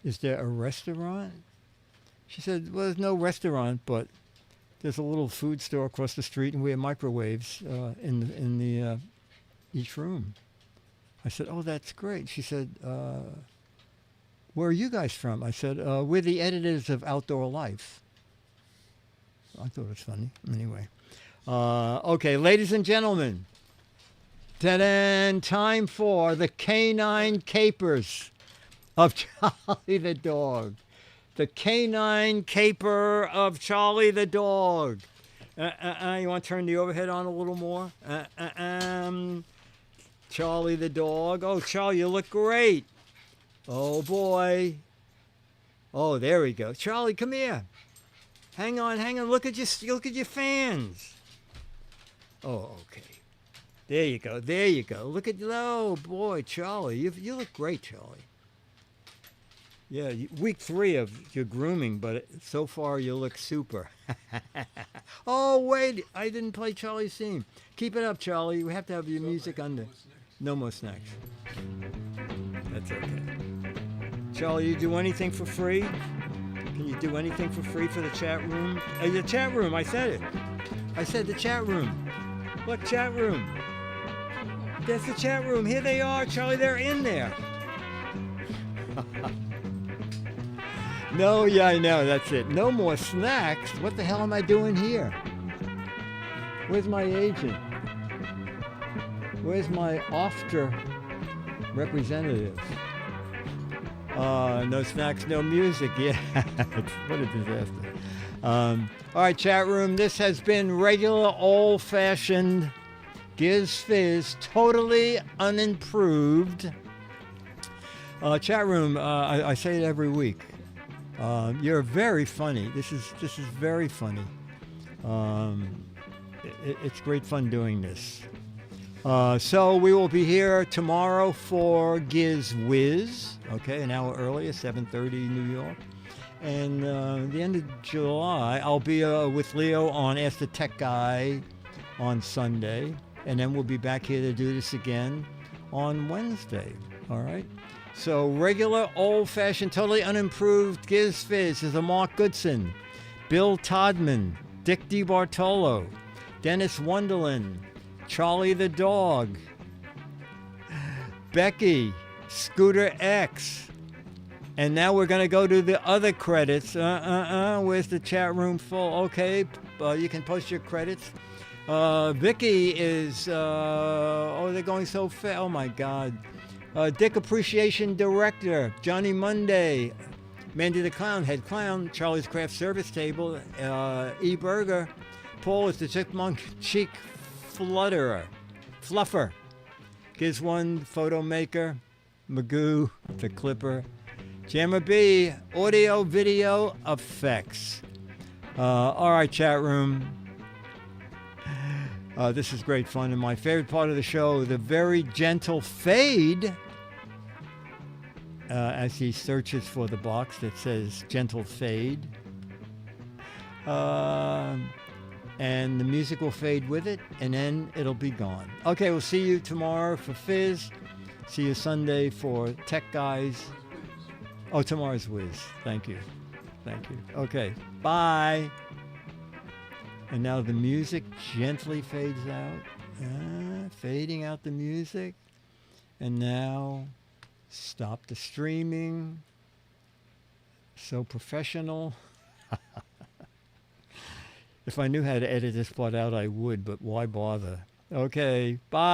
"Is there a restaurant?" She said, "Well, there's no restaurant, but there's a little food store across the street, and we have microwaves in each room." I said, "Oh, that's great." She said, "Where are you guys from?" I said, "We're the editors of Outdoor Life." I thought it was funny. Anyway. Okay, ladies and gentlemen. Ta-da! Time for the canine capers of Charlie the dog. The canine caper of Charlie the dog. You want to turn the overhead on a little more? Charlie the dog. Oh, Charlie, you look great. Oh, boy. Oh, there we go. Charlie, come here. Hang on. Look at your fans. Oh, okay. There you go. Look at, oh, boy, Charlie. You look great, Charlie. Yeah, week 3 of your grooming, but so far you look super. Oh, wait, I didn't play Charlie's theme. Keep it up, Charlie. We have to have your music under. What's next? No more snacks. That's okay. Charlie, you do anything for free? Can you do anything for free for the chat room? The chat room, I said it. I said the chat room. What chat room? That's the chat room. Here they are, Charlie. They're in there. No, yeah, I know. That's it. No more snacks. What the hell am I doing here? Where's my agent? Where's my OFTRA representative? No snacks, no music. Yeah, what a disaster. All right, chat room. This has been regular old-fashioned Giz Fiz, totally unimproved. Chat room. I say it every week. You're very funny. This is very funny. It's great fun doing this. So we will be here tomorrow for Giz Wiz. Okay, an hour earlier, 7:30 New York. And the end of July, I'll be with Leo on Ask the Tech Guy on Sunday. And then we'll be back here to do this again on Wednesday. All right? So regular, old-fashioned, totally unimproved Giz Fiz is a Mark Goodson, Bill Todman, Dick DeBartolo, Dennis Wonderland, Charlie the Dog, Becky, Scooter X. And now we're going to go to the other credits. Where's the chat room full? Okay, you can post your credits. Vicky is, they're going so fast. Oh my God. Dick Appreciation Director, Johnny Monday, Mandy the Clown, Head Clown, Charlie's Craft Service Table, E. Burger, Paul is the Chipmunk Cheek Fluffer, Giz One Photo Maker, Magoo the Clipper, Jammer B, Audio Video Effects. All right, chat room. This is great fun, and my favorite part of the show, the very gentle fade, as he searches for the box that says gentle fade. And the music will fade with it, and then it'll be gone. Okay, we'll see you tomorrow for Fizz. See you Sunday for Tech Guys. Oh, tomorrow's Wiz. Thank you. Okay, bye. And now the music gently fades out. Fading out the music. And now stop the streaming. So professional. If I knew how to edit this part out, I would, but why bother? Okay, bye.